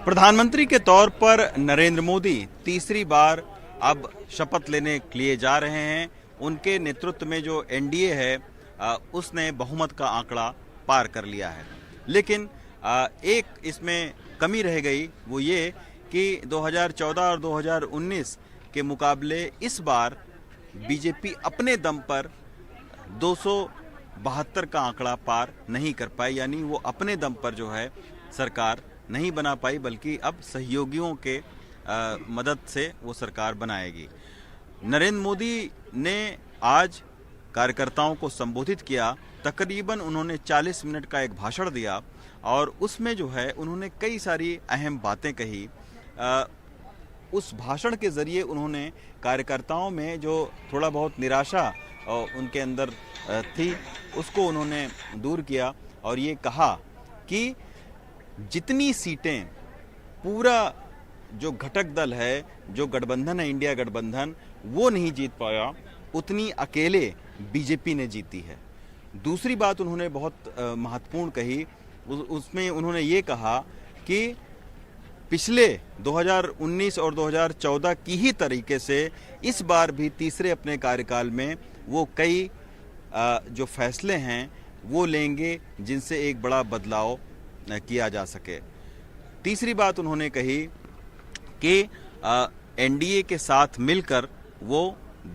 प्रधानमंत्री के तौर पर नरेंद्र मोदी तीसरी बार अब शपथ लेने के लिए जा रहे हैं। उनके नेतृत्व में जो एनडीए है उसने बहुमत का आंकड़ा पार कर लिया है। लेकिन एक इसमें कमी रह गई, वो ये कि 2014 और 2019 के मुकाबले इस बार बीजेपी अपने दम पर 272 का आंकड़ा पार नहीं कर पाई। यानी वो अपने दम पर जो है सरकार नहीं बना पाई, बल्कि अब सहयोगियों के मदद से वो सरकार बनाएगी। नरेंद्र मोदी ने आज कार्यकर्ताओं को संबोधित किया। तकरीबन उन्होंने 40 मिनट का एक भाषण दिया और उसमें जो है उन्होंने कई सारी अहम बातें कही। उस भाषण के जरिए उन्होंने कार्यकर्ताओं में जो थोड़ा बहुत निराशा उनके अंदर थी उसको उन्होंने दूर किया और ये कहा कि जितनी सीटें पूरा जो घटक दल है, जो गठबंधन है, इंडिया गठबंधन, वो नहीं जीत पाया, उतनी अकेले बीजेपी ने जीती है। दूसरी बात उन्होंने बहुत महत्वपूर्ण कही। उसमें उन्होंने ये कहा कि पिछले 2019 और 2014 की ही तरीके से इस बार भी तीसरे अपने कार्यकाल में वो कई जो फैसले हैं वो लेंगे जिनसे एक बड़ा बदलाव किया जा सके। तीसरी बात उन्होंने कही कि एनडीए के साथ मिलकर वो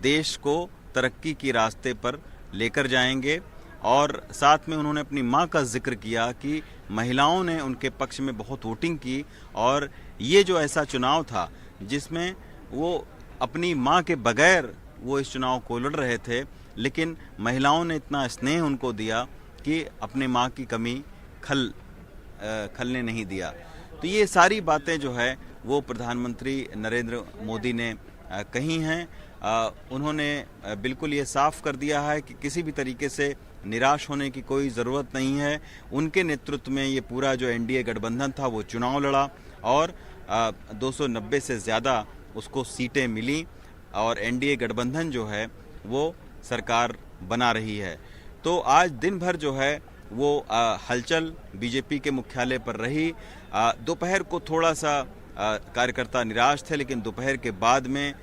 देश को तरक्की की रास्ते पर लेकर जाएंगे। और साथ में उन्होंने अपनी मां का जिक्र किया कि महिलाओं ने उनके पक्ष में बहुत वोटिंग की और ये जो ऐसा चुनाव था जिसमें वो अपनी मां के बगैर वो इस चुनाव को लड़ रहे थे, लेकिन महिलाओं ने इतना स्नेह उनको दिया कि अपने मां की कमी खलने नहीं दिया। तो ये सारी बातें जो है वो प्रधानमंत्री नरेंद्र मोदी ने कही हैं। उन्होंने बिल्कुल ये साफ कर दिया है कि किसी भी तरीके से निराश होने की कोई ज़रूरत नहीं है। उनके नेतृत्व में ये पूरा जो एनडीए गठबंधन था वो चुनाव लड़ा और 290 से ज़्यादा उसको सीटें मिली और एनडीए गठबंधन जो है वो सरकार बना रही है। तो आज दिन भर जो है वो हलचल बीजेपी के मुख्यालय पर रही। दोपहर को थोड़ा सा कार्यकर्ता निराश थे, लेकिन दोपहर के बाद में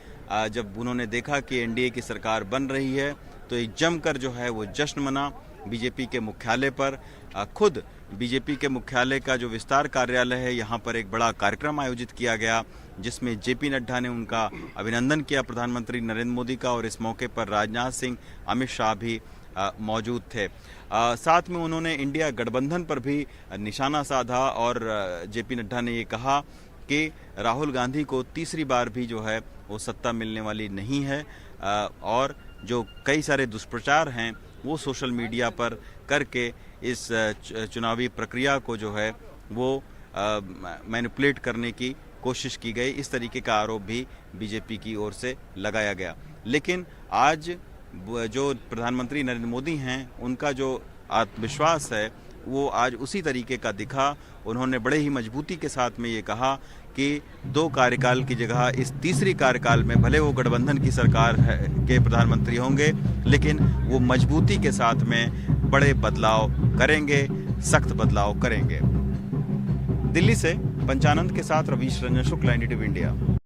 जब उन्होंने देखा कि एनडीए की सरकार बन रही है तो एक जमकर जो है वो जश्न मना बीजेपी के मुख्यालय पर। खुद बीजेपी के मुख्यालय का जो विस्तार कार्यालय है, यहाँ पर एक बड़ा कार्यक्रम आयोजित किया गया जिसमें जेपी नड्डा ने उनका अभिनंदन किया, प्रधानमंत्री नरेंद्र मोदी का, और इस मौके पर राजनाथ सिंह, अमित शाह भी मौजूद थे। साथ में उन्होंने इंडिया गठबंधन पर भी निशाना साधा और जेपी नड्डा ने ये कहा कि राहुल गांधी को तीसरी बार भी जो है वो सत्ता मिलने वाली नहीं है और जो कई सारे दुष्प्रचार हैं वो सोशल मीडिया पर करके इस चुनावी प्रक्रिया को जो है वो मैनिपुलेट करने की कोशिश की गई। इस तरीके का आरोप भी बीजेपी की ओर से लगाया गया। लेकिन आज जो प्रधानमंत्री नरेंद्र मोदी हैं उनका जो आत्मविश्वास है वो आज उसी तरीके का दिखा। उन्होंने बड़े ही मजबूती के साथ में ये कहा कि 2 कार्यकाल की जगह इस तीसरी कार्यकाल में भले वो गठबंधन की सरकार के प्रधानमंत्री होंगे, लेकिन वो मजबूती के साथ में बड़े बदलाव करेंगे, सख्त बदलाव करेंगे। दिल्ली से पंचानंद के साथ रवीश रंजन शुक्ला, NDTV इंडिया।